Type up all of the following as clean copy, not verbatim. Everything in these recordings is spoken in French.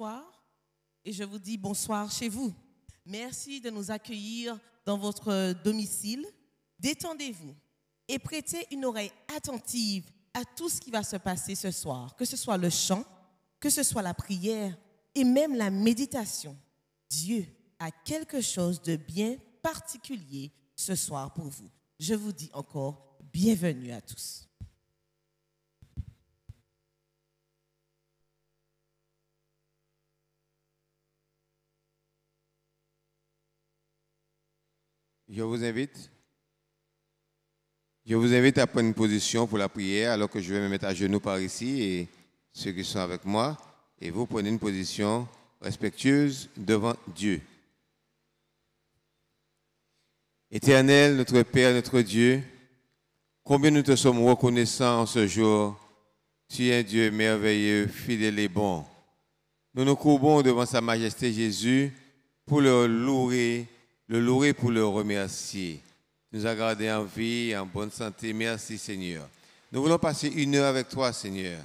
bonsoir et je vous dis bonsoir chez vous. Merci de nous accueillir dans votre domicile. Détendez-vous et prêtez une oreille attentive à tout ce qui va se passer ce soir, que ce soit le chant, que ce soit la prière et même la méditation. Dieu a quelque chose de bien particulier ce soir pour vous. Je vous dis encore bienvenue à tous. Je vous invite à prendre une position pour la prière alors que je vais me mettre à genoux par ici et ceux qui sont avec moi, et vous prenez une position respectueuse devant Dieu. Éternel, notre Père, notre Dieu, combien nous te sommes reconnaissants en ce jour. Tu es un Dieu merveilleux, fidèle et bon. Nous nous courbons devant Sa Majesté Jésus pour le louer pour le remercier. Tu nous as gardés en vie, en bonne santé. Merci Seigneur. Nous voulons passer une heure avec toi Seigneur.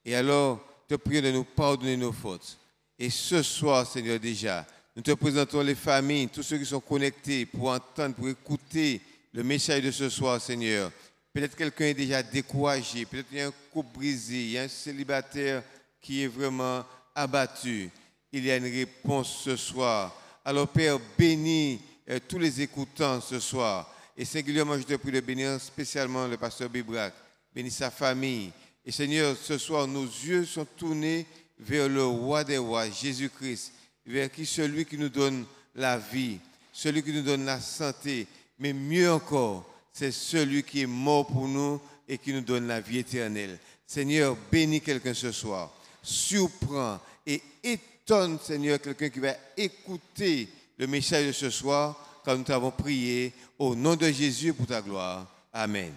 Et alors, te prions de nous pardonner nos fautes. Et ce soir Seigneur déjà, nous te présentons les familles, tous ceux qui sont connectés pour entendre, pour écouter le message de ce soir Seigneur. Peut-être quelqu'un est déjà découragé, peut-être il y a un couple brisé, il y a un célibataire qui est vraiment abattu. Il y a une réponse ce soir. Alors Père, bénis tous les écoutants ce soir. Et singulièrement, je te prie de bénir spécialement le pasteur Bibrac. Bénis sa famille. Et Seigneur, ce soir, nos yeux sont tournés vers le roi des rois, Jésus-Christ, vers qui celui qui nous donne la vie, celui qui nous donne la santé, mais mieux encore, c'est celui qui est mort pour nous et qui nous donne la vie éternelle. Seigneur, bénis quelqu'un ce soir. Surprends et étonne, Seigneur, quelqu'un qui va écouter le message de ce soir, quand nous t'avons prié au nom de Jésus pour ta gloire. Amen.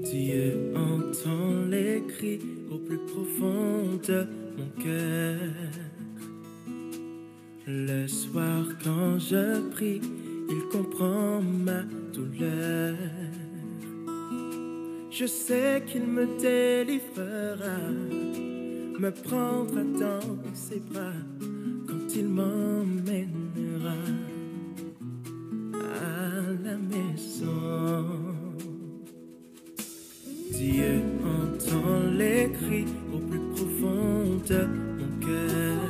Dieu entend les cris au plus profond de mon cœur. Le soir quand je prie, il comprend ma douleur. Je sais qu'il me délivrera, me prendra dans ses bras quand il m'emmènera à la maison. Dieu entend les cris au plus profond de mon cœur.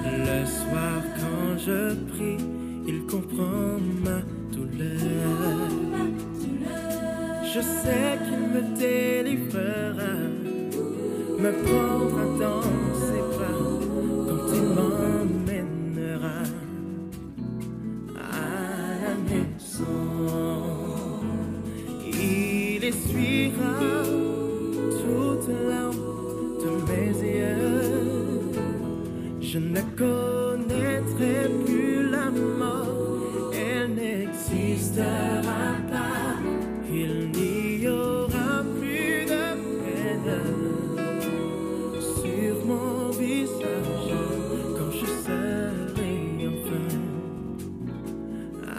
Le soir quand je prie, il comprend ma douleur. Je sais qu'il me délivrera, me prendra dans ses bras quand il m'emmènera à la maison. Il essuiera toute larme de mes yeux. Je ne connaîtrai plus la mort, elle n'existera pas. Il n'y aura plus de peine sur mon visage quand je serai enfin à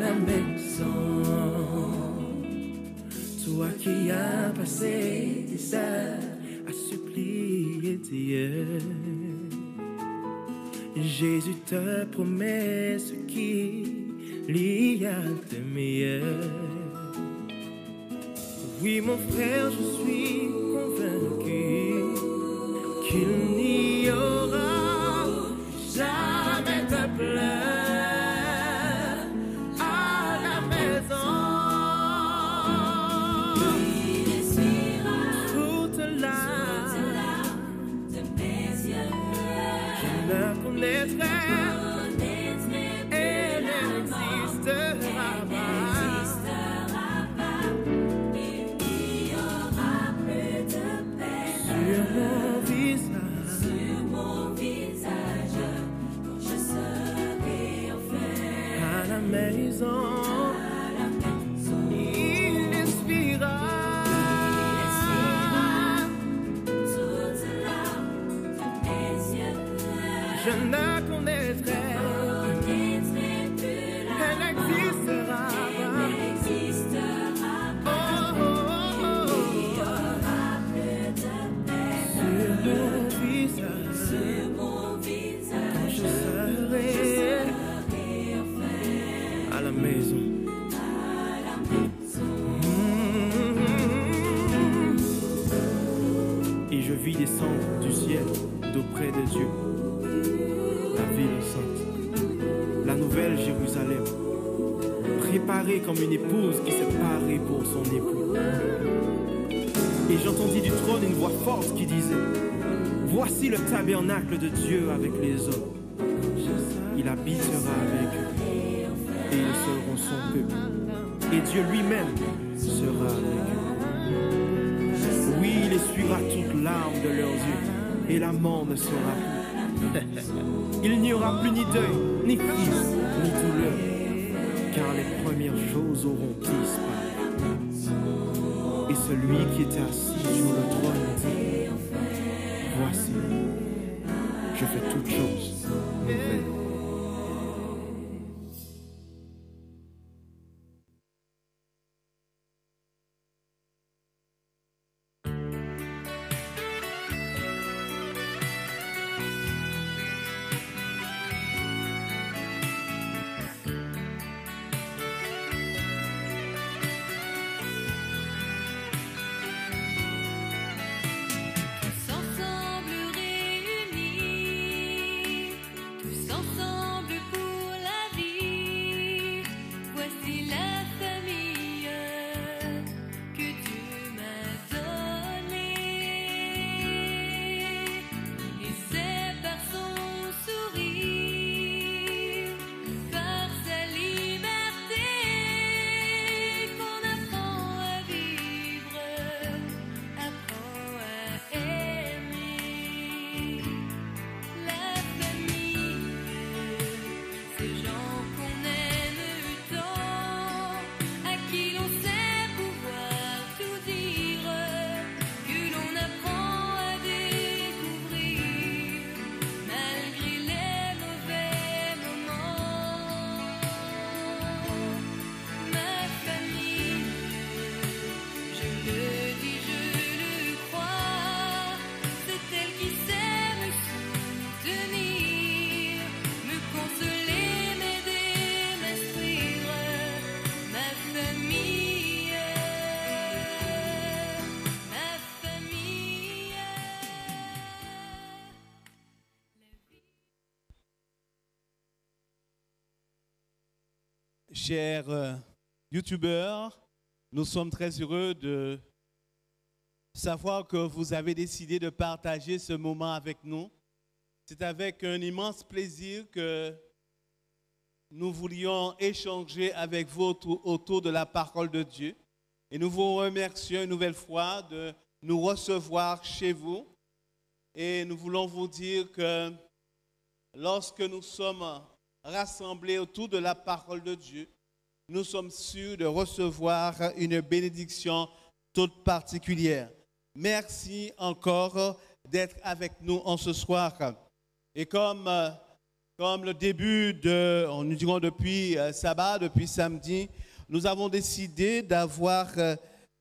la maison. Toi qui as passé des heures à supplier Dieu, Jésus te promet ce qu'il y a de meilleur. Oui mon frère, je suis convaincu qu'il n'y aura jamais de pleurs à la maison. Il essuiera toute larme de mes yeux. Je la connaîtrai. Elle n'existera pas. Il n'y aura plus de peine sur mon visage. maison. Il essuiera toutes larmes de mes yeux. Je la connaîtrai. Elle existera. Sur mon visage, je serai à la maison. Et je vis descendre du ciel d'auprès de Dieu la ville sainte, la nouvelle Jérusalem, préparée comme une épouse qui s'est parée pour son époux. Et j'entendis du trône une voix forte qui disait: voici le tabernacle de Dieu avec les hommes. Il habitera avec eux et ils seront son peuple. Et Dieu lui-même sera avec eux. Oui, il essuiera toute larme de leurs yeux et la mort ne sera plus. Il n'y aura plus ni deuil, ni crise, ni douleur, car les premières choses auront disparu. Et celui qui était assis sur le trône dit: voici, je fais toutes choses nouvelles. Chers youtubeurs, nous sommes très heureux de savoir que vous avez décidé de partager ce moment avec nous. C'est avec un immense plaisir que nous voulions échanger avec vous autour de la parole de Dieu. Et nous vous remercions une nouvelle fois de nous recevoir chez vous. Et nous voulons vous dire que lorsque nous sommes rassemblés autour de la parole de Dieu, nous sommes sûrs de recevoir une bénédiction toute particulière. Merci encore d'être avec nous en ce soir. Et comme le début nous dirons depuis sabbat, depuis samedi, nous avons décidé d'avoir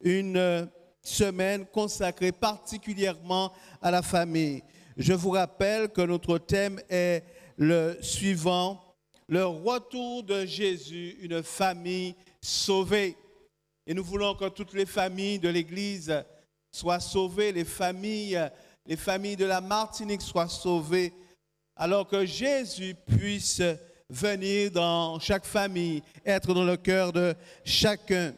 une semaine consacrée particulièrement à la famille. Je vous rappelle que notre thème est le suivant: le retour de Jésus, une famille sauvée. Et nous voulons que toutes les familles de l'Église soient sauvées, les familles de la Martinique soient sauvées, alors que Jésus puisse venir dans chaque famille, être dans le cœur de chacun.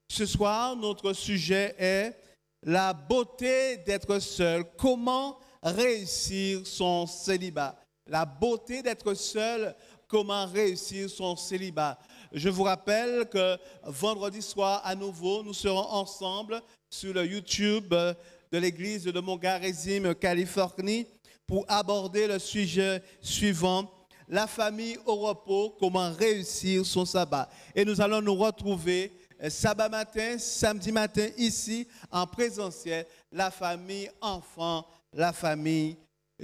Ce soir, notre sujet est la beauté d'être seul. Comment réussir son célibat? La beauté d'être seul. Comment réussir son célibat? Je vous rappelle que vendredi soir, à nouveau, nous serons ensemble sur le YouTube de l'église de Montgarezim, Californie, pour aborder le sujet suivant: la famille au repos, comment réussir son sabbat. Et nous allons nous retrouver sabbat matin, samedi matin, ici, en présentiel, la famille enfant, la famille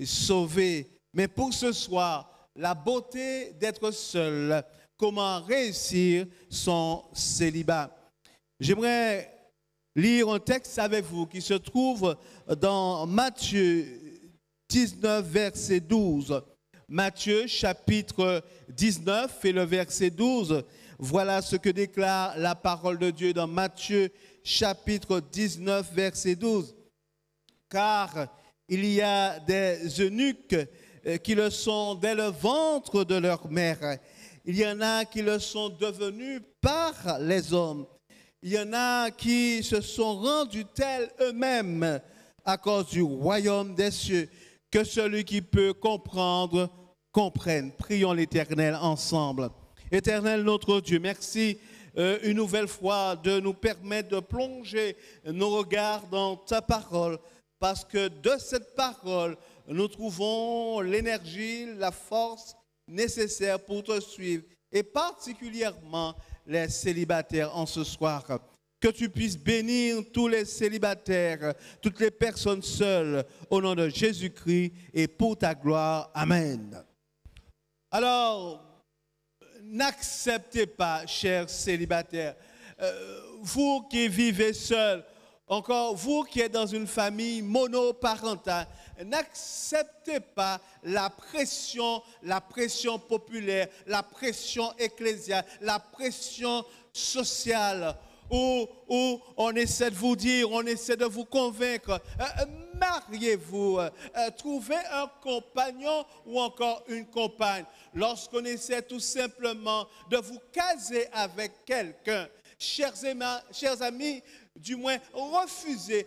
sauvée. Mais pour ce soir, la beauté d'être seul, comment réussir son célibat. J'aimerais lire un texte avec vous qui se trouve dans Matthieu 19, verset 12. Matthieu, chapitre 19 et le verset 12. Voilà ce que déclare la parole de Dieu dans Matthieu, chapitre 19, verset 12. Car il y a des eunuques qui le sont dès le ventre de leur mère. Il y en a qui le sont devenus par les hommes. Il y en a qui se sont rendus tels eux-mêmes à cause du royaume des cieux. Que celui qui peut comprendre, comprenne. Prions l'Éternel ensemble. Éternel notre Dieu, merci une nouvelle fois de nous permettre de plonger nos regards dans ta parole, parce que de cette parole, nous trouvons l'énergie, la force nécessaire pour te suivre, et particulièrement les célibataires en ce soir. Que tu puisses bénir tous les célibataires, toutes les personnes seules, au nom de Jésus-Christ et pour ta gloire. Amen. Alors, n'acceptez pas, chers célibataires, vous qui vivez seuls, encore vous qui êtes dans une famille monoparentale, n'acceptez pas la pression populaire, la pression ecclésiale, la pression sociale, où on essaie de vous dire, on essaie de vous convaincre. Mariez-vous, trouvez un compagnon ou encore une compagne. Lorsqu'on essaie tout simplement de vous caser avec quelqu'un, chers amis, du moins refusez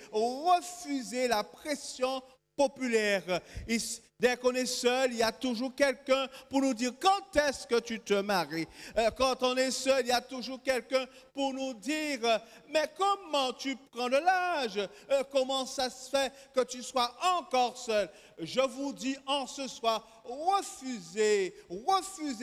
la pression populaire. Dès qu'on est seul, il y a toujours quelqu'un pour nous dire quand est-ce que tu te maries. Quand on est seul, il y a toujours quelqu'un pour nous dire mais comment tu prends de l'âge? Comment ça se fait que tu sois encore seul? Je vous dis en ce soir, refusez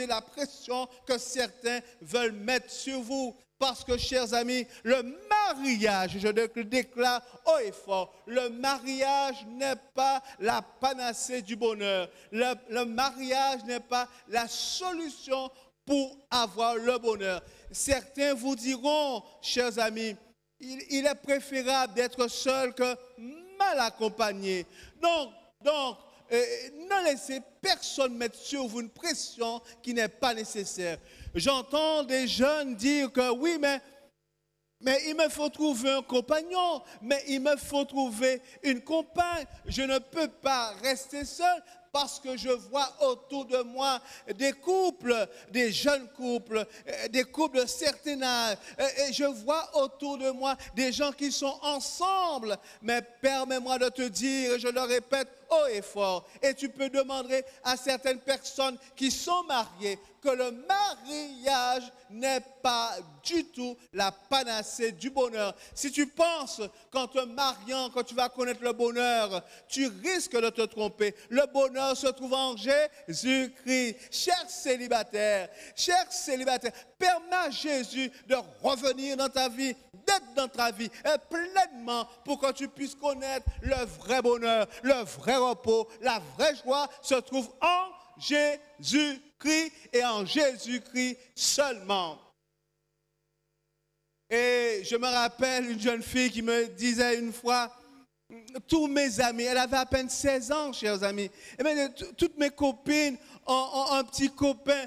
la pression que certains veulent mettre sur vous. Parce que, chers amis, le mariage, je le déclare haut et fort, le mariage n'est pas la panacée du bonheur. Le mariage n'est pas la solution pour avoir le bonheur. Certains vous diront, chers amis, il est préférable d'être seul que mal accompagné. Donc, ne laissez personne mettre sur vous une pression qui n'est pas nécessaire. J'entends des jeunes dire que oui, mais il me faut trouver un compagnon, mais il me faut trouver une compagne. Je ne peux pas rester seul parce que je vois autour de moi des couples, des jeunes couples, des couples de certain âge. Et je vois autour de moi des gens qui sont ensemble. Mais permets-moi de te dire, je le répète haut et fort, et tu peux demander à certaines personnes qui sont mariées que le mariage n'est pas du tout la panacée du bonheur. Si tu penses qu'en te mariant, que tu vas connaître le bonheur, tu risques de te tromper. Le bonheur se trouve en Jésus-Christ. Chers célibataires, permets à Jésus de revenir dans ta vie, d'être dans ta vie pleinement pour que tu puisses connaître le vrai bonheur, le vrai repos, la vraie joie se trouve en Jésus-Christ et en Jésus-Christ seulement. Et je me rappelle une jeune fille qui me disait une fois, tous mes amis, elle avait à peine 16 ans, chers amis, et bien, toutes mes copines ont un petit copain.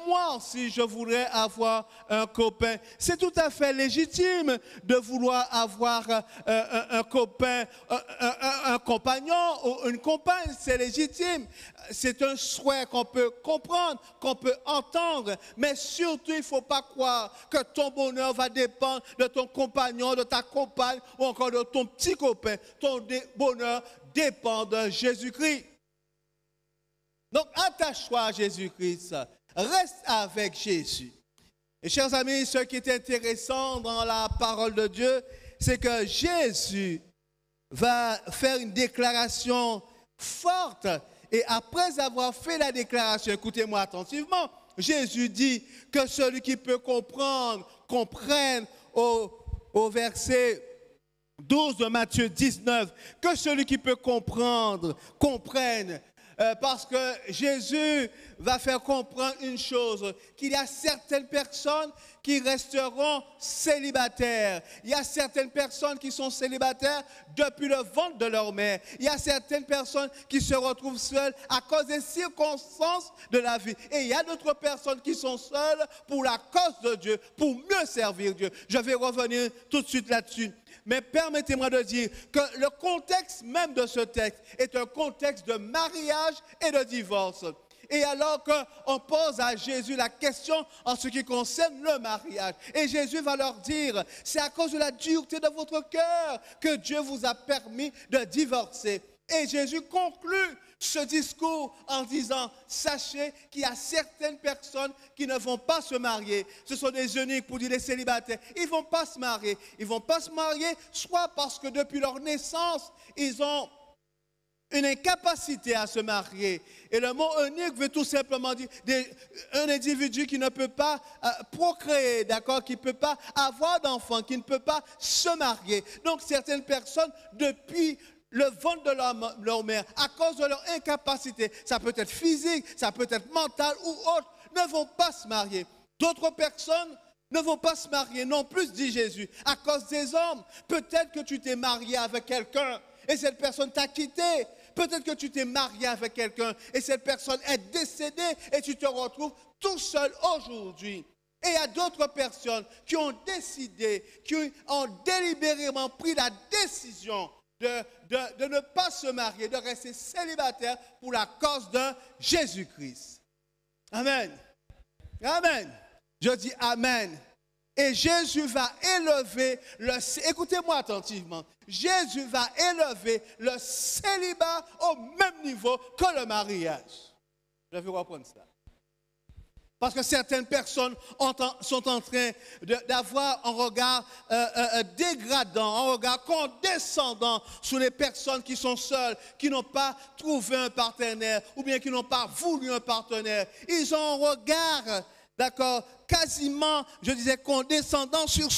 Moi aussi, je voudrais avoir un copain. C'est tout à fait légitime de vouloir avoir un copain, un compagnon ou une compagne. C'est légitime. C'est un souhait qu'on peut comprendre, qu'on peut entendre. Mais surtout, il ne faut pas croire que ton bonheur va dépendre de ton compagnon, de ta compagne ou encore de ton petit copain. Ton bonheur dépend de Jésus-Christ. Donc, attache-toi à Jésus-Christ. Reste avec Jésus. Et chers amis, ce qui est intéressant dans la parole de Dieu, c'est que Jésus va faire une déclaration forte Et après avoir fait la déclaration, écoutez-moi attentivement, Jésus dit que celui qui peut comprendre, comprenne au verset 12 de Matthieu 19, que celui qui peut comprendre, comprenne. Parce que Jésus va faire comprendre une chose, qu'il y a certaines personnes qui resteront célibataires. Il y a certaines personnes qui sont célibataires depuis le ventre de leur mère. Il y a certaines personnes qui se retrouvent seules à cause des circonstances de la vie. Et il y a d'autres personnes qui sont seules pour la cause de Dieu, pour mieux servir Dieu. Je vais revenir tout de suite là-dessus. Mais permettez-moi de dire que le contexte même de ce texte est un contexte de mariage et de divorce. Et alors qu'on pose à Jésus la question en ce qui concerne le mariage, et Jésus va leur dire, c'est à cause de la dureté de votre cœur que Dieu vous a permis de divorcer. Et Jésus conclut ce discours en disant, sachez qu'il y a certaines personnes qui ne vont pas se marier. Ce sont des eunuques, pour dire des célibataires. Ils ne vont pas se marier. Ils ne vont pas se marier soit parce que depuis leur naissance, ils ont une incapacité à se marier. Et le mot eunuque veut tout simplement dire un individu qui ne peut pas procréer, d'accord, qui ne peut pas avoir d'enfants, qui ne peut pas se marier. Donc certaines personnes, depuis le ventre de leur mère, à cause de leur incapacité, ça peut être physique, ça peut être mental ou autre, ne vont pas se marier. D'autres personnes ne vont pas se marier non plus, dit Jésus, à cause des hommes. Peut-être que tu t'es marié avec quelqu'un et cette personne t'a quitté. Peut-être que tu t'es marié avec quelqu'un et cette personne est décédée et tu te retrouves tout seul aujourd'hui. Et il y a d'autres personnes qui ont décidé, qui ont délibérément pris la décision de ne pas se marier, de rester célibataire pour la cause de Jésus-Christ. Amen. Amen. Je dis Amen. Et Jésus va élever écoutez-moi attentivement, Jésus va élever le célibat au même niveau que le mariage. Je vais reprendre ça. Parce que certaines personnes sont en train d'avoir un regard dégradant, un regard condescendant sur les personnes qui sont seules, qui n'ont pas trouvé un partenaire ou bien qui n'ont pas voulu un partenaire. Ils ont un regard, d'accord, quasiment, je disais, condescendant sur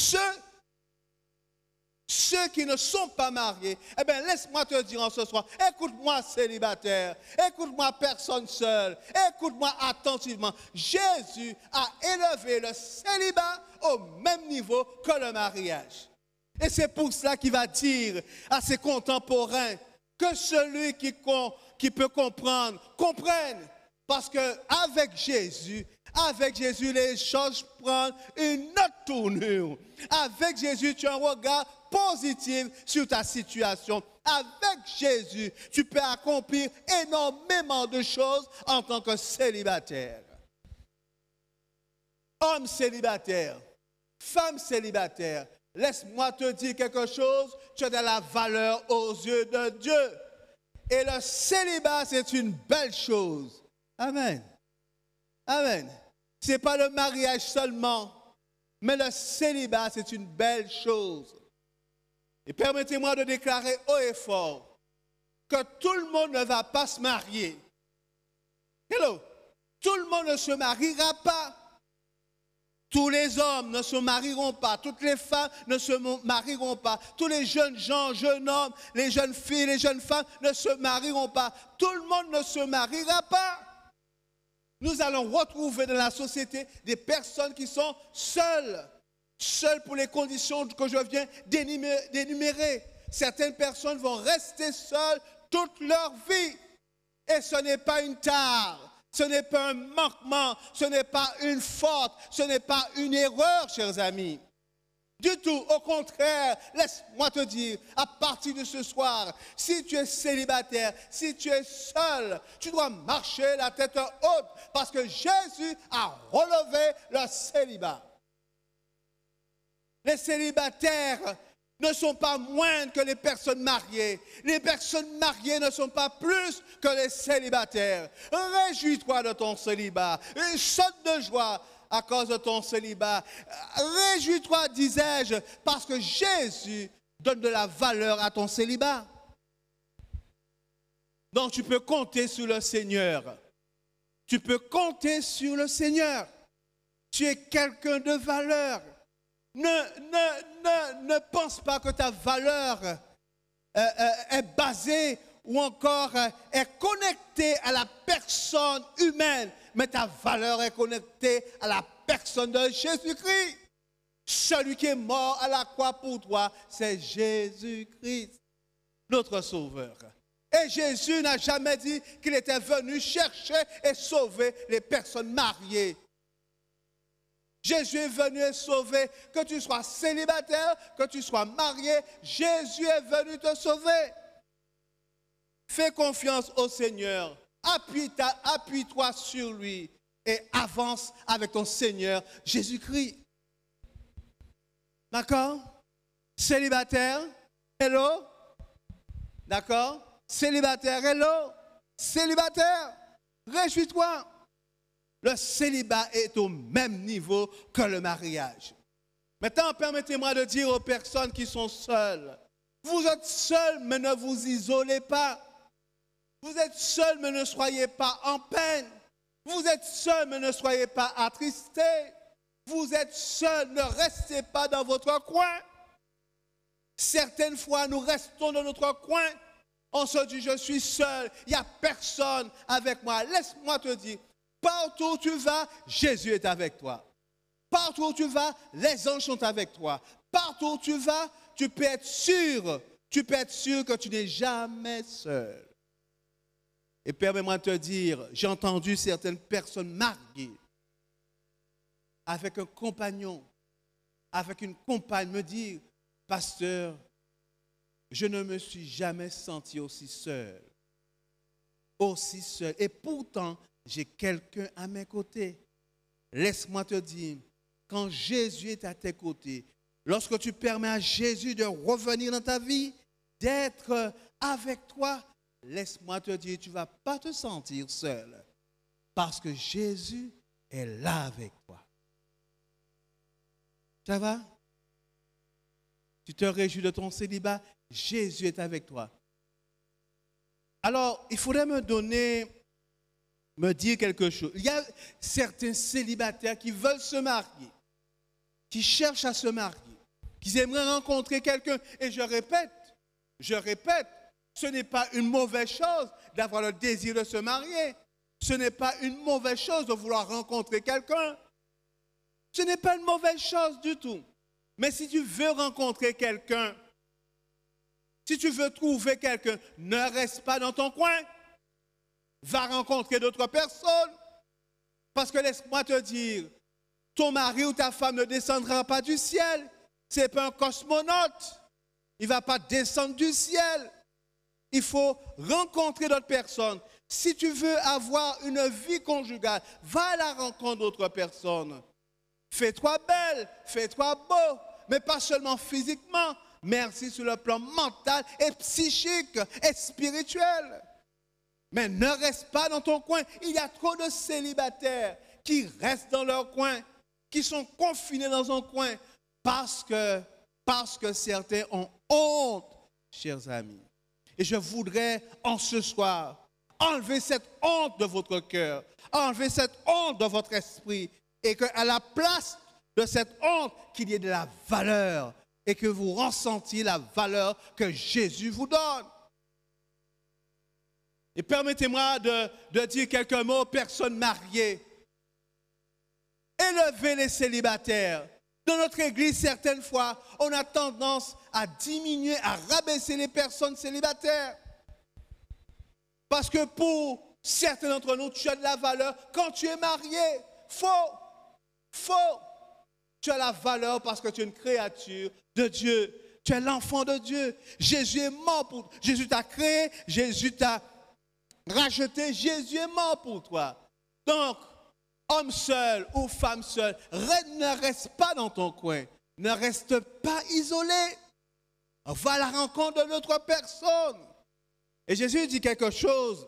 ceux qui ne sont pas mariés. Eh bien, laisse-moi te dire en ce soir, écoute-moi célibataire, écoute-moi personne seule, écoute-moi attentivement. Jésus a élevé le célibat au même niveau que le mariage. Et c'est pour cela qu'il va dire à ses contemporains que celui qui peut comprendre, comprenne. Parce qu'avec Jésus, les choses prennent une autre tournure. Avec Jésus, tu as un regard positif sur ta situation. Avec Jésus, tu peux accomplir énormément de choses en tant que célibataire. Homme célibataire, femme célibataire, laisse-moi te dire quelque chose, tu as de la valeur aux yeux de Dieu. Et le célibat, c'est une belle chose. Amen. Amen. Ce n'est pas le mariage seulement, mais le célibat, c'est une belle chose. Et permettez-moi de déclarer haut et fort que tout le monde ne va pas se marier. Hello. Tout le monde ne se mariera pas. Tous les hommes ne se marieront pas. Toutes les femmes ne se marieront pas. Tous les jeunes gens, jeunes hommes, les jeunes filles, les jeunes femmes ne se marieront pas. Tout le monde ne se mariera pas. Nous allons retrouver dans la société des personnes qui sont seules pour les conditions que je viens d'énumérer. Certaines personnes vont rester seules toute leur vie. Et ce n'est pas une tare, ce n'est pas un manquement, ce n'est pas une faute, ce n'est pas une erreur, chers amis. Du tout, au contraire, laisse-moi te dire, à partir de ce soir, si tu es célibataire, si tu es seul, tu dois marcher la tête haute parce que Jésus a relevé le célibat. Les célibataires ne sont pas moindres que les personnes mariées. Les personnes mariées ne sont pas plus que les célibataires. Réjouis-toi de ton célibat, saute de joie à cause de ton célibat. Réjouis-toi, disais-je, parce que Jésus donne de la valeur à ton célibat. Donc tu peux compter sur le Seigneur. Tu peux compter sur le Seigneur. Tu es quelqu'un de valeur. Ne pense pas que ta valeur est basée ou encore est connectée à la personne humaine, mais ta valeur est connectée à la personne de Jésus-Christ. Celui qui est mort à la croix pour toi, c'est Jésus-Christ, notre Sauveur. Et Jésus n'a jamais dit qu'il était venu chercher et sauver les personnes mariées. Jésus est venu sauver, que tu sois célibataire, que tu sois marié, Jésus est venu te sauver. Fais confiance au Seigneur, appuie-toi sur lui et avance avec ton Seigneur Jésus-Christ. D'accord? Célibataire, hello? D'accord? Célibataire, hello? Célibataire, réjouis-toi. Le célibat est au même niveau que le mariage. Maintenant, permettez-moi de dire aux personnes qui sont seules, vous êtes seuls, mais ne vous isolez pas. Vous êtes seuls, mais ne soyez pas en peine. Vous êtes seuls, mais ne soyez pas attristés. Vous êtes seuls, ne restez pas dans votre coin. Certaines fois, nous restons dans notre coin. On se dit, je suis seul, il n'y a personne avec moi. Laisse-moi te dire, partout où tu vas, Jésus est avec toi. Partout où tu vas, les anges sont avec toi. Partout où tu vas, tu peux être sûr que tu n'es jamais seul. Et permets-moi de te dire, j'ai entendu certaines personnes mariées avec un compagnon, avec une compagne me dire, pasteur, je ne me suis jamais senti aussi seul. Aussi seul. Et pourtant, j'ai quelqu'un à mes côtés. Laisse-moi te dire, quand Jésus est à tes côtés, lorsque tu permets à Jésus de revenir dans ta vie, d'être avec toi, laisse-moi te dire, tu ne vas pas te sentir seul. Parce que Jésus est là avec toi. Ça va? Tu te réjouis de ton célibat, Jésus est avec toi. Alors, il faudrait me dire quelque chose. Il y a certains célibataires qui veulent se marier, qui cherchent à se marier, qui aimeraient rencontrer quelqu'un. Et je répète, ce n'est pas une mauvaise chose d'avoir le désir de se marier. Ce n'est pas une mauvaise chose de vouloir rencontrer quelqu'un. Ce n'est pas une mauvaise chose du tout. Mais si tu veux rencontrer quelqu'un, si tu veux trouver quelqu'un, ne reste pas dans ton coin. Va rencontrer d'autres personnes. Parce que laisse-moi te dire, ton mari ou ta femme ne descendra pas du ciel. Ce n'est pas un cosmonaute. Il ne va pas descendre du ciel. Il faut rencontrer d'autres personnes. Si tu veux avoir une vie conjugale, va à la rencontre d'autres personnes. Fais-toi belle, fais-toi beau, mais pas seulement physiquement, mais aussi sur le plan mental et psychique et spirituel. Mais ne reste pas dans ton coin. Il y a trop de célibataires qui restent dans leur coin, qui sont confinés dans un coin parce que certains ont honte, chers amis. Et je voudrais en ce soir enlever cette honte de votre cœur, enlever cette honte de votre esprit et qu'à la place de cette honte, qu'il y ait de la valeur et que vous ressentiez la valeur que Jésus vous donne. Et permettez-moi de dire quelques mots aux personnes mariées. Élevez les célibataires. Dans notre église, certaines fois, on a tendance à diminuer, à rabaisser les personnes célibataires. Parce que pour certains d'entre nous, tu as de la valeur. Quand tu es marié, faux. Tu as la valeur parce que tu es une créature de Dieu. Tu es l'enfant de Dieu. Jésus est mort pour toi. Jésus t'a créé, Jésus t'a racheté, Jésus est mort pour toi. Donc, homme seul ou femme seule, ne reste pas dans ton coin. Ne reste pas isolé. Va à la rencontre de notre personne. Et Jésus dit quelque chose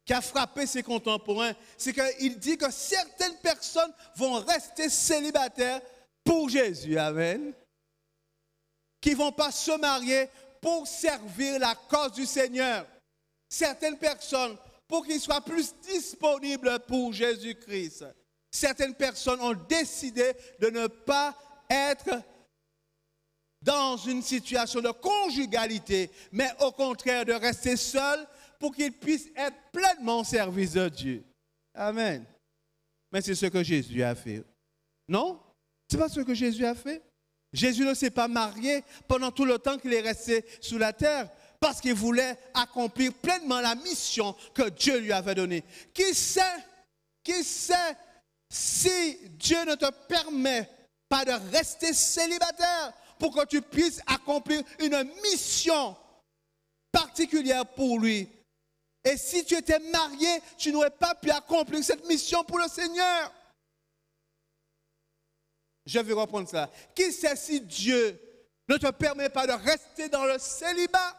qui a frappé ses contemporains. C'est qu'il dit que certaines personnes vont rester célibataires pour Jésus. Amen. Qui ne vont pas se marier pour servir la cause du Seigneur. certaines personnes, pour qu'ils soient plus disponibles pour Jésus-Christ, certaines personnes ont décidé de ne pas être dans une situation de conjugalité, mais au contraire de rester seuls pour qu'ils puissent être pleinement au service de Dieu. Amen. Mais c'est ce que Jésus a fait. Non? Ce n'est pas ce que Jésus a fait. Jésus ne s'est pas marié pendant tout le temps qu'il est resté sous la terre parce qu'il voulait accomplir pleinement la mission que Dieu lui avait donnée. Qui sait si Dieu ne te permet pas de rester célibataire pour que tu puisses accomplir une mission particulière pour lui. Et si tu étais marié, tu n'aurais pas pu accomplir cette mission pour le Seigneur. Je vais reprendre ça. Qui sait si Dieu ne te permet pas de rester dans le célibat,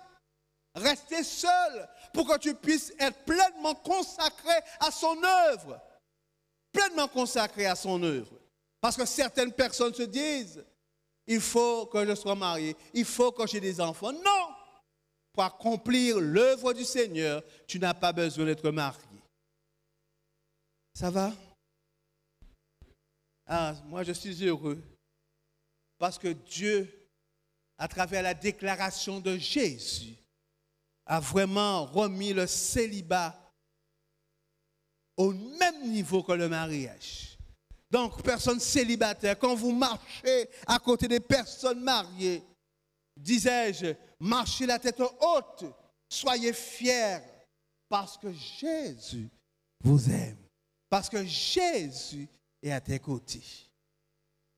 rester seul, pour que tu puisses être pleinement consacré à son œuvre. Pleinement consacré à son œuvre. Parce que certaines personnes se disent, il faut que je sois marié, il faut que j'ai des enfants. Non! Pour accomplir l'œuvre du Seigneur, tu n'as pas besoin d'être marié. Ça va? Ah, moi je suis heureux parce que Dieu, à travers la déclaration de Jésus, a vraiment remis le célibat au même niveau que le mariage. Donc, personnes célibataires, quand vous marchez à côté des personnes mariées, disais-je, marchez la tête haute, soyez fiers, parce que Jésus vous aime, parce que Jésus est à tes côtés.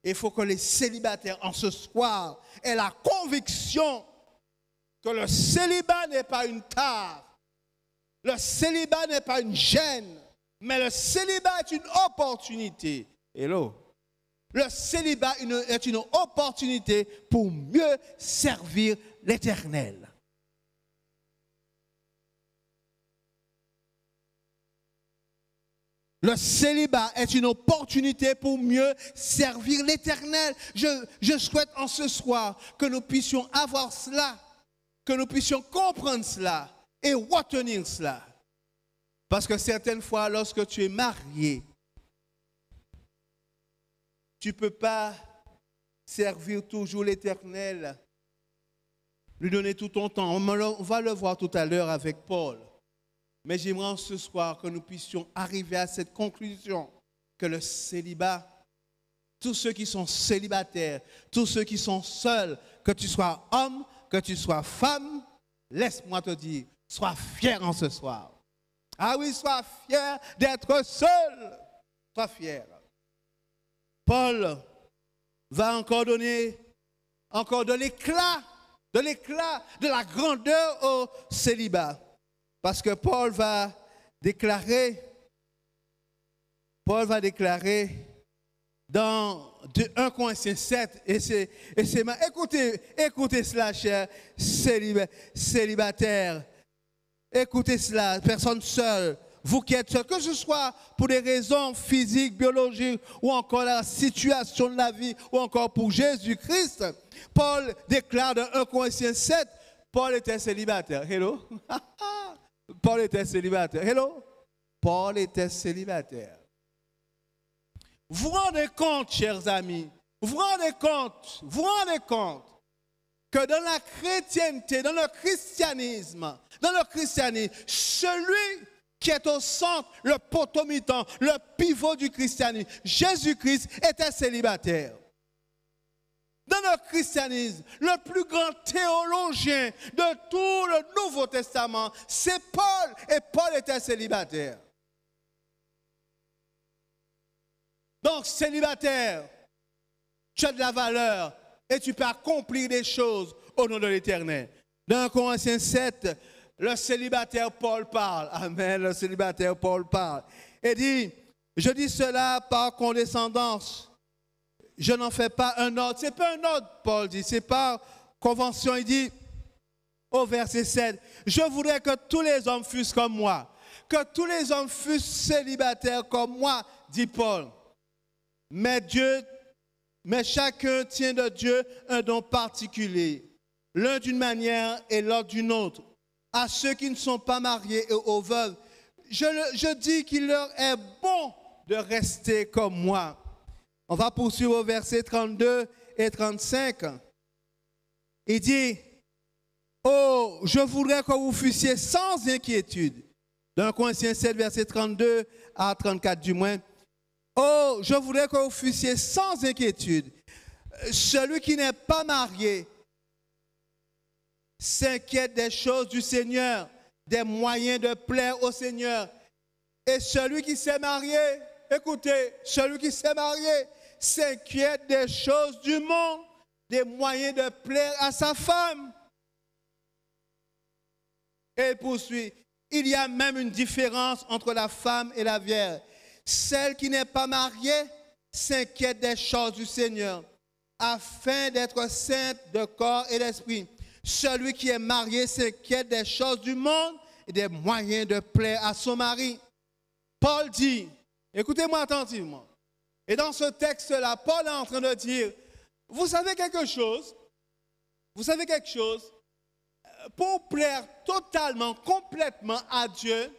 Il faut que les célibataires en ce soir aient la conviction que le célibat n'est pas une tare, le célibat n'est pas une gêne, mais le célibat est une opportunité. Hello. Le célibat est une opportunité pour mieux servir l'Éternel. Le célibat est une opportunité pour mieux servir l'Éternel. Je souhaite en ce soir que nous puissions avoir cela, que nous puissions comprendre cela et retenir cela. Parce que certaines fois, lorsque tu es marié, tu ne peux pas servir toujours l'Éternel, lui donner tout ton temps. On va le voir tout à l'heure avec Paul. Mais j'aimerais ce soir que nous puissions arriver à cette conclusion que le célibat, tous ceux qui sont célibataires, tous ceux qui sont seuls, que tu sois homme, que tu sois femme, laisse-moi te dire, sois fier en ce soir. Ah oui, sois fier d'être seul. Sois fier. Paul va encore donner de l'éclat, de la grandeur au célibat. Parce que Paul va déclarer dans 1 Corinthiens 7, écoutez cela, chers célibataires, écoutez cela, personne seule, vous qui êtes seuls, que ce soit pour des raisons physiques, biologiques, ou encore la situation de la vie, ou encore pour Jésus-Christ, Paul déclare dans 1 Corinthiens 7, Paul était célibataire. Hello? Paul était célibataire. Hello? Paul était célibataire. Vous vous rendez compte, chers amis, vous vous rendez compte que dans la chrétienté, dans le christianisme, celui qui est au centre, le potomitan, le pivot du christianisme, Jésus-Christ était célibataire. Dans le christianisme, le plus grand théologien de tout le Nouveau Testament, c'est Paul. Et Paul était célibataire. Donc, célibataire, tu as de la valeur et tu peux accomplir des choses au nom de l'Éternel. Dans 1 Corinthiens 7, le célibataire Paul parle. Amen, le célibataire Paul parle. Et dit, je dis cela par condescendance. Je n'en fais pas un ordre. Ce n'est pas un ordre, Paul dit. C'est par convention. Il dit au verset 7, je voudrais que tous les hommes fussent comme moi. Que tous les hommes fussent célibataires comme moi, dit Paul. Mais chacun tient de Dieu un don particulier. L'un d'une manière et l'autre d'une autre. à ceux qui ne sont pas mariés et aux veuves. Je dis qu'il leur est bon de rester comme moi. On va poursuivre au verset 32 et 35. Il dit, oh, je voudrais que vous fussiez sans inquiétude. Dans Corinthiens 7, verset 32 à 34 du moins. Oh, je voudrais que vous fussiez sans inquiétude. Celui qui n'est pas marié s'inquiète des choses du Seigneur, des moyens de plaire au Seigneur. Et celui qui s'est marié, écoutez, celui qui s'est marié s'inquiète des choses du monde, des moyens de plaire à sa femme. Et il poursuit, il y a même une différence entre la femme et la vierge. Celle qui n'est pas mariée s'inquiète des choses du Seigneur, afin d'être sainte de corps et d'esprit. Celui qui est marié s'inquiète des choses du monde et des moyens de plaire à son mari. Paul dit, écoutez-moi attentivement, et dans ce texte-là, Paul est en train de dire, vous savez quelque chose, pour plaire totalement, complètement à Dieu,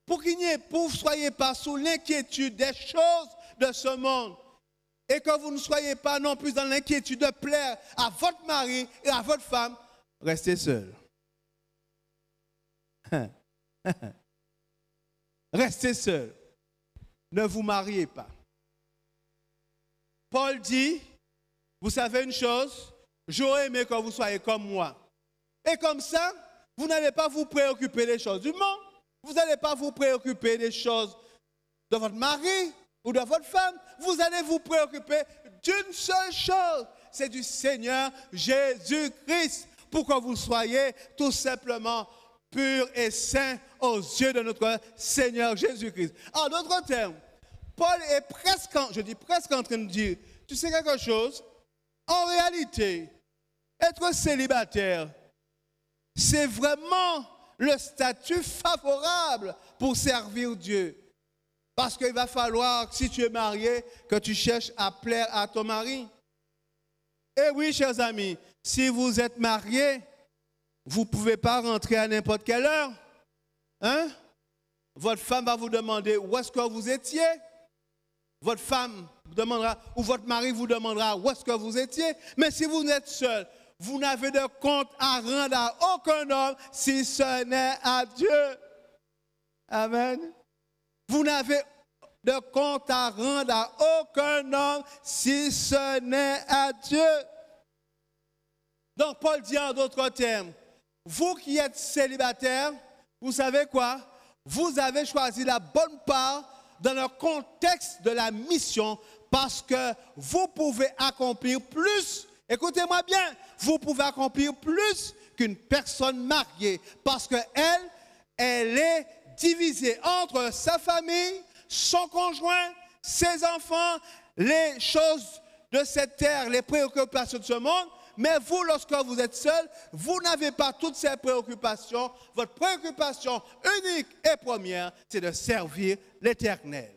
pour que vous ne soyez pas sous l'inquiétude des choses de ce monde, et que vous ne soyez pas non plus dans l'inquiétude de plaire à votre mari et à votre femme, restez seul. Restez seul. Ne vous mariez pas. Paul dit, vous savez une chose, j'aurais aimé que vous soyez comme moi. Et comme ça, vous n'allez pas vous préoccuper des choses du monde. Vous n'allez pas vous préoccuper des choses de votre mari ou de votre femme. Vous allez vous préoccuper d'une seule chose, c'est du Seigneur Jésus-Christ, pour que vous soyez tout simplement purs et saints aux yeux de notre Seigneur Jésus-Christ. En d'autres termes, Paul est presque en train de dire, tu sais quelque chose? En réalité, être célibataire, c'est vraiment le statut favorable pour servir Dieu. Parce qu'il va falloir, si tu es marié, que tu cherches à plaire à ton mari. Et oui, chers amis, si vous êtes mariés, vous ne pouvez pas rentrer à n'importe quelle heure. Hein? Votre femme va vous demander où est-ce que vous étiez. Votre femme vous demandera, ou votre mari vous demandera où est-ce que vous étiez. Mais si vous êtes seul, vous n'avez de compte à rendre à aucun homme si ce n'est à Dieu. Amen. Vous n'avez de compte à rendre à aucun homme si ce n'est à Dieu. Donc Paul dit en d'autres termes, vous qui êtes célibataires, vous savez quoi? Vous avez choisi la bonne part dans le contexte de la mission parce que vous pouvez accomplir plus. Écoutez-moi bien, vous pouvez accomplir plus qu'une personne mariée parce qu'elle est divisée entre sa famille, son conjoint, ses enfants, les choses de cette terre, les préoccupations de ce monde. Mais vous, lorsque vous êtes seul, vous n'avez pas toutes ces préoccupations. Votre préoccupation unique et première, c'est de servir l'Éternel.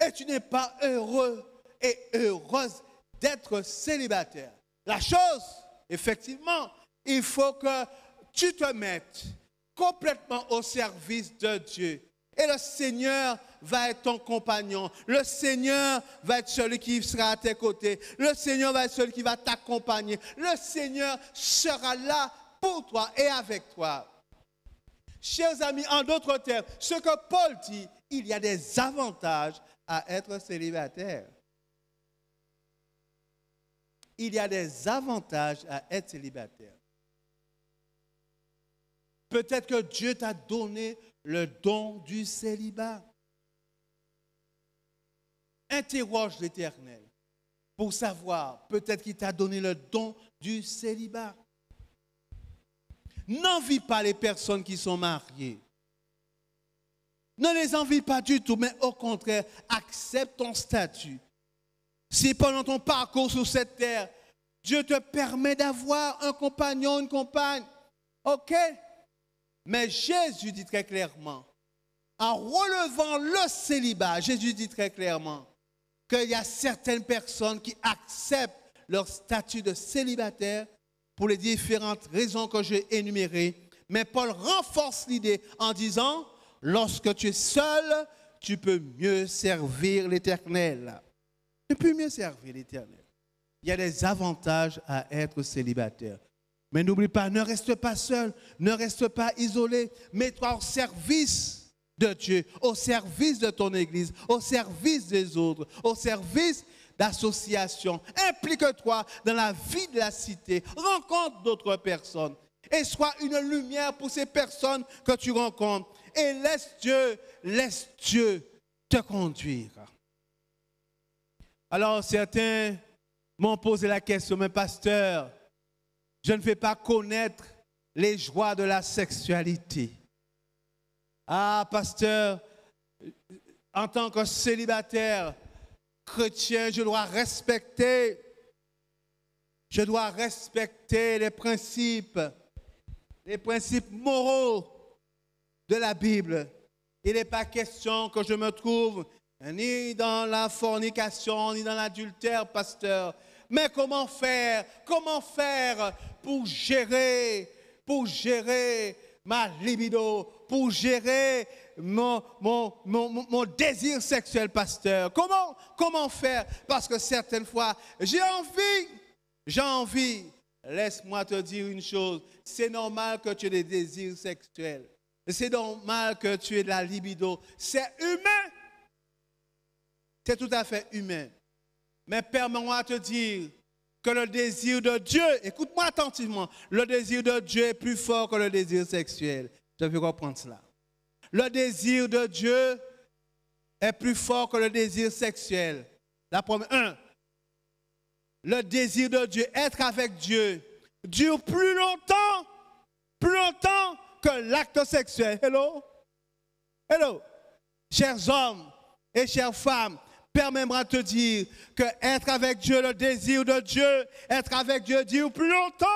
Et tu n'es pas heureux et heureuse d'être célibataire. La chose, effectivement, il faut que tu te mettes complètement au service de Dieu. Et le Seigneur va être ton compagnon. Le Seigneur va être celui qui sera à tes côtés. Le Seigneur va être celui qui va t'accompagner. Le Seigneur sera là pour toi et avec toi. Chers amis, en d'autres termes, ce que Paul dit, il y a des avantages à être célibataire. Il y a des avantages à être célibataire. Peut-être que Dieu t'a donné le don du célibat. Interroge l'Éternel pour savoir, peut-être qu'il t'a donné le don du célibat. N'envie pas les personnes qui sont mariées. Ne les envie pas du tout, mais au contraire, accepte ton statut. Si pendant ton parcours sur cette terre, Dieu te permet d'avoir un compagnon, une compagne, ok? Mais Jésus dit très clairement, en relevant le célibat, Jésus dit très clairement qu'il y a certaines personnes qui acceptent leur statut de célibataire pour les différentes raisons que j'ai énumérées. Mais Paul renforce l'idée en disant, lorsque tu es seul, tu peux mieux servir l'Éternel. Tu peux mieux servir l'Éternel. Il y a des avantages à être célibataire. Mais n'oublie pas, ne reste pas seul, ne reste pas isolé. Mets-toi au service de Dieu, au service de ton Église, au service des autres, au service d'associations. Implique-toi dans la vie de la cité. Rencontre d'autres personnes. Et sois une lumière pour ces personnes que tu rencontres. Et laisse Dieu te conduire. Alors certains m'ont posé la question, mais pasteur, je ne vais pas connaître les joies de la sexualité. Ah, pasteur, en tant que célibataire chrétien, je dois respecter les principes moraux de la Bible. Il n'est pas question que je me trouve ni dans la fornication, ni dans l'adultère, pasteur. Mais comment faire pour gérer ma libido, pour gérer mon désir sexuel, pasteur? Comment faire? Parce que certaines fois, j'ai envie. Laisse-moi te dire une chose, c'est normal que tu aies des désirs sexuels. C'est normal que tu aies de la libido. C'est humain. C'est tout à fait humain. Mais permets-moi de te dire que le désir de Dieu, écoute-moi attentivement, le désir de Dieu est plus fort que le désir sexuel. Je veux reprendre cela. Le désir de Dieu est plus fort que le désir sexuel. La première, le désir de Dieu, être avec Dieu, dure plus longtemps que l'acte sexuel. Hello? Chers hommes et chères femmes, permets-moi de te dire que être avec Dieu, le désir de Dieu, être avec Dieu dure plus longtemps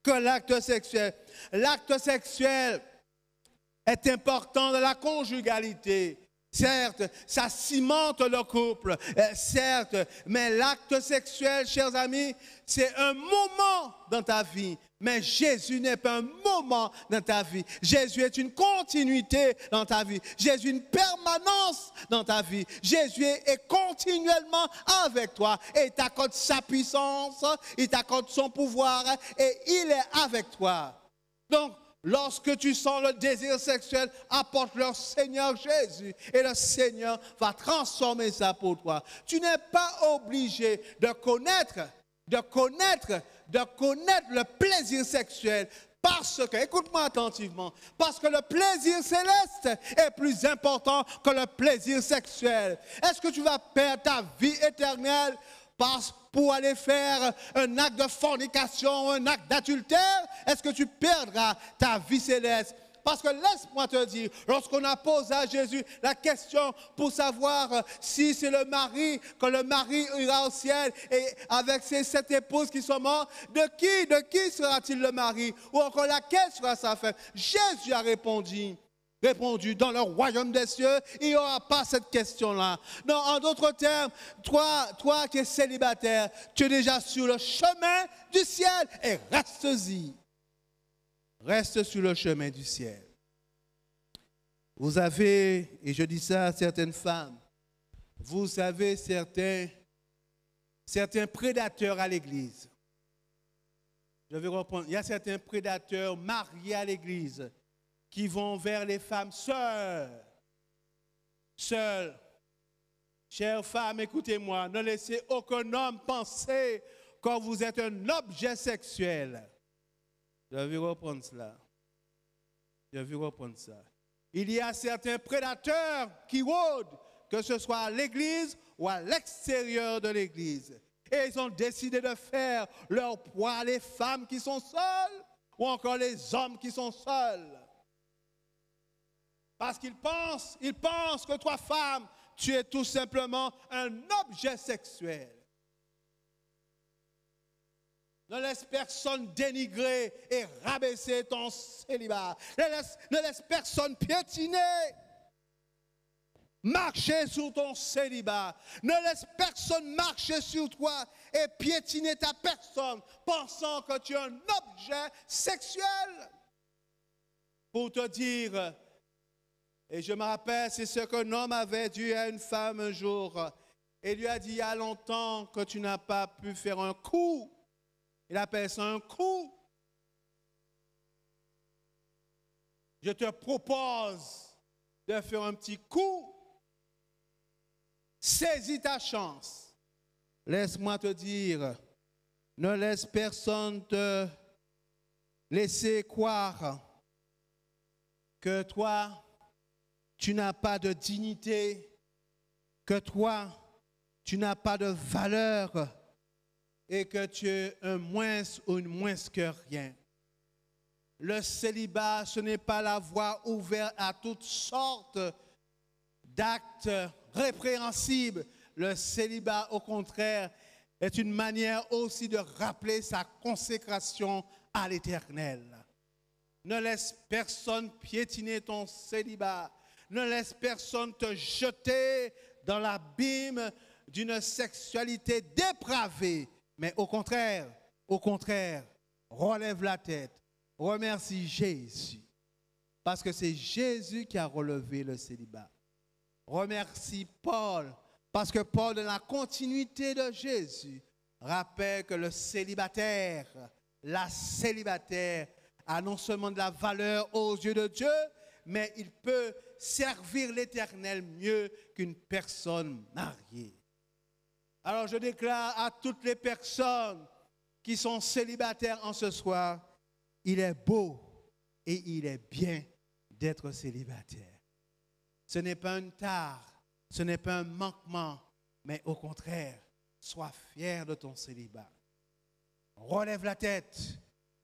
que l'acte sexuel. L'acte sexuel est important dans la conjugalité. Certes, ça cimente le couple, certes, mais l'acte sexuel, chers amis, c'est un moment dans ta vie. Mais Jésus n'est pas un moment dans ta vie. Jésus est une continuité dans ta vie. Jésus est une permanence dans ta vie. Jésus est continuellement avec toi. Et il t'accorde sa puissance, il t'accorde son pouvoir et il est avec toi. Donc, lorsque tu sens le désir sexuel, apporte le Seigneur Jésus et le Seigneur va transformer ça pour toi. Tu n'es pas obligé de connaître le plaisir sexuel parce que, écoute-moi attentivement, parce que le plaisir céleste est plus important que le plaisir sexuel. Est-ce que tu vas perdre ta vie éternelle pour aller faire un acte de fornication, un acte d'adultère? Est-ce que tu perdras ta vie céleste? Parce que laisse-moi te dire, lorsqu'on a posé à Jésus la question pour savoir si c'est le mari, que le mari ira au ciel et avec ses 7 épouses qui sont mortes, de qui sera-t-il le mari? Ou encore laquelle sera sa femme? Jésus a répondu, dans le royaume des cieux, il n'y aura pas cette question-là. Non, en d'autres termes, toi qui es célibataire, tu es déjà sur le chemin du ciel et reste-y. Reste sur le chemin du ciel. Vous avez, et je dis ça à certaines femmes, vous avez certains prédateurs à l'église. Je vais reprendre. Il y a certains prédateurs mariés à l'église qui vont vers les femmes seules. Chères femmes, écoutez-moi, ne laissez aucun homme penser que vous êtes un objet sexuel. Je vais reprendre cela. Il y a certains prédateurs qui rôdent, que ce soit à l'église ou à l'extérieur de l'église. Et ils ont décidé de faire leur poids les femmes qui sont seules ou encore les hommes qui sont seuls. Parce qu'ils pensent que toi, femme, tu es tout simplement un objet sexuel. Ne laisse personne dénigrer et rabaisser ton célibat. Ne laisse personne piétiner marcher sur ton célibat. Ne laisse personne marcher sur toi et piétiner ta personne pensant que tu es un objet sexuel. Pour te dire, et je me rappelle, c'est ce qu'un homme avait dit à une femme un jour. Et lui a dit, il y a longtemps que tu n'as pas pu faire un coup. Il appelle ça un coup. Je te propose de faire un petit coup. Saisis ta chance. Laisse-moi te dire, ne laisse personne te laisser croire que toi, tu n'as pas de dignité, que toi, tu n'as pas de valeur et que tu es un moins ou une moins que rien. Le célibat, ce n'est pas la voie ouverte à toutes sortes d'actes répréhensibles. Le célibat, au contraire, est une manière aussi de rappeler sa consécration à l'Éternel. Ne laisse personne piétiner ton célibat. Ne laisse personne te jeter dans l'abîme d'une sexualité dépravée. Mais au contraire, relève la tête. Remercie Jésus. Parce que c'est Jésus qui a relevé le célibat. Remercie Paul. Parce que Paul, dans la continuité de Jésus, rappelle que le célibataire, la célibataire, a non seulement de la valeur aux yeux de Dieu, mais il peut servir l'Éternel mieux qu'une personne mariée. Alors je déclare à toutes les personnes qui sont célibataires en ce soir, il est beau et il est bien d'être célibataire. Ce n'est pas une tare, ce n'est pas un manquement, mais au contraire, sois fier de ton célibat. Relève la tête,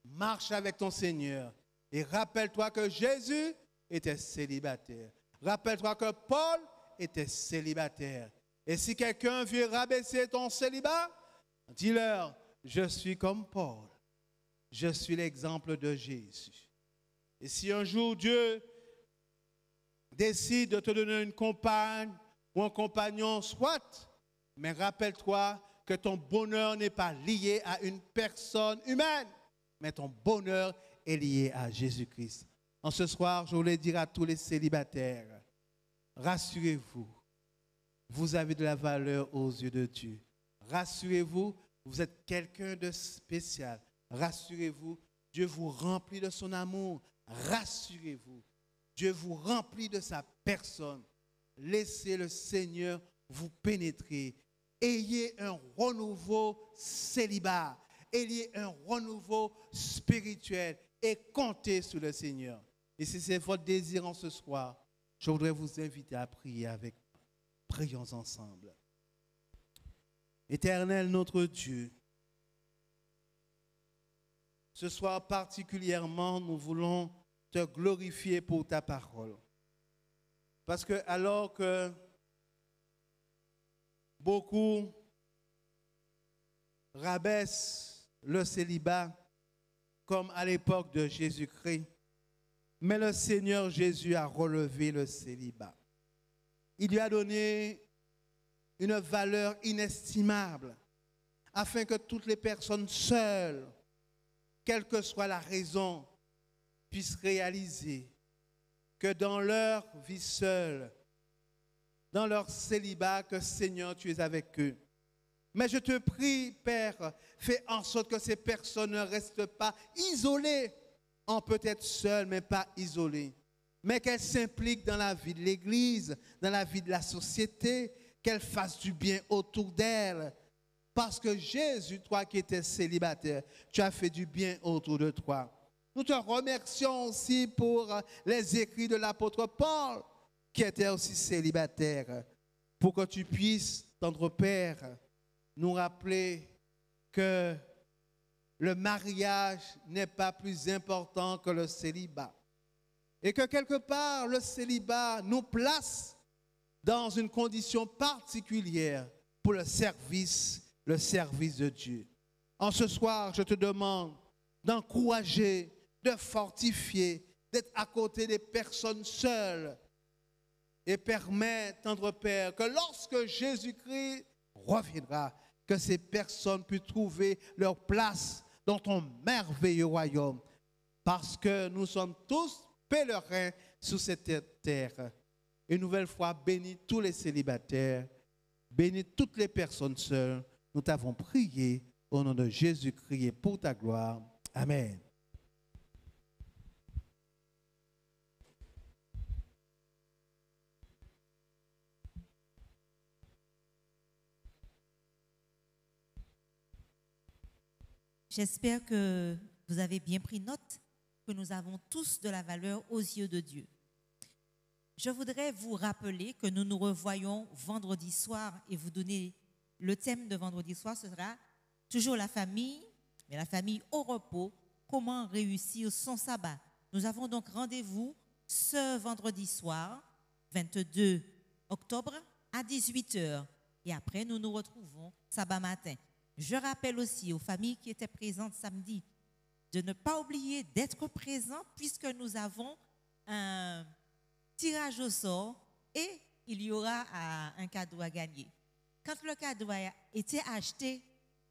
marche avec ton Seigneur et rappelle-toi que Jésus était célibataire. Rappelle-toi que Paul était célibataire. Et si quelqu'un veut rabaisser ton célibat, dis-leur, je suis comme Paul. Je suis l'exemple de Jésus. Et si un jour Dieu décide de te donner une compagne ou un compagnon, soit, mais rappelle-toi que ton bonheur n'est pas lié à une personne humaine, mais ton bonheur est lié à Jésus-Christ. En ce soir, je voulais dire à tous les célibataires, rassurez-vous, vous avez de la valeur aux yeux de Dieu. Rassurez-vous, vous êtes quelqu'un de spécial. Rassurez-vous, Dieu vous remplit de son amour. Rassurez-vous, Dieu vous remplit de sa personne. Laissez le Seigneur vous pénétrer. Ayez un renouveau célibat. Ayez un renouveau spirituel et comptez sur le Seigneur. Et si c'est votre désir en ce soir, je voudrais vous inviter à prier avec moi. Prions ensemble. Éternel notre Dieu, ce soir particulièrement, nous voulons te glorifier pour ta parole. Parce que alors que beaucoup rabaissent le célibat, comme à l'époque de Jésus-Christ, mais le Seigneur Jésus a relevé le célibat. Il lui a donné une valeur inestimable afin que toutes les personnes seules, quelle que soit la raison, puissent réaliser que dans leur vie seule, dans leur célibat, que Seigneur, tu es avec eux. Mais je te prie, Père, fais en sorte que ces personnes ne restent pas isolées, en peut-être seules, mais pas isolées, mais qu'elles s'impliquent dans la vie de l'Église, dans la vie de la société, qu'elles fassent du bien autour d'elles. Parce que Jésus, toi qui étais célibataire, tu as fait du bien autour de toi. Nous te remercions aussi pour les écrits de l'apôtre Paul, qui était aussi célibataire, pour que tu puisses, tendre Père, nous rappeler que le mariage n'est pas plus important que le célibat. Et que quelque part, le célibat nous place dans une condition particulière pour le service de Dieu. En ce soir, je te demande d'encourager, de fortifier, d'être à côté des personnes seules et permets, tendre Père, que lorsque Jésus-Christ reviendra, que ces personnes puissent trouver leur place dans ton merveilleux royaume, parce que nous sommes tous pèlerins sur cette terre. Une nouvelle fois, bénis tous les célibataires, bénis toutes les personnes seules. Nous t'avons prié au nom de Jésus-Christ et pour ta gloire. Amen. J'espère que vous avez bien pris note que nous avons tous de la valeur aux yeux de Dieu. Je voudrais vous rappeler que nous nous revoyons vendredi soir et vous donner le thème de vendredi soir, ce sera toujours la famille, mais la famille au repos, comment réussir son sabbat. Nous avons donc rendez-vous ce vendredi soir, 22 octobre, à 18h. Et après, nous nous retrouvons sabbat matin. Je rappelle aussi aux familles qui étaient présentes samedi de ne pas oublier d'être présents puisque nous avons un tirage au sort et il y aura un cadeau à gagner. Quand le cadeau a été acheté,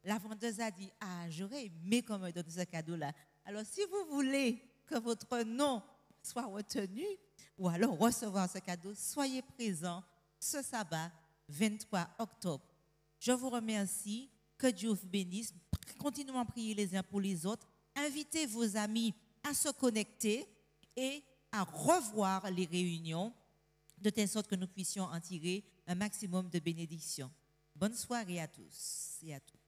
la vendeuse a dit « Ah, j'aurais aimé qu'on me donne ce cadeau-là. » Alors, si vous voulez que votre nom soit retenu ou alors recevoir ce cadeau, soyez présents ce sabbat 23 octobre. Je vous remercie. Que Dieu vous bénisse. Continuons à prier les uns pour les autres. Invitez vos amis à se connecter et à revoir les réunions de telle sorte que nous puissions en tirer un maximum de bénédictions. Bonne soirée à tous et à toutes.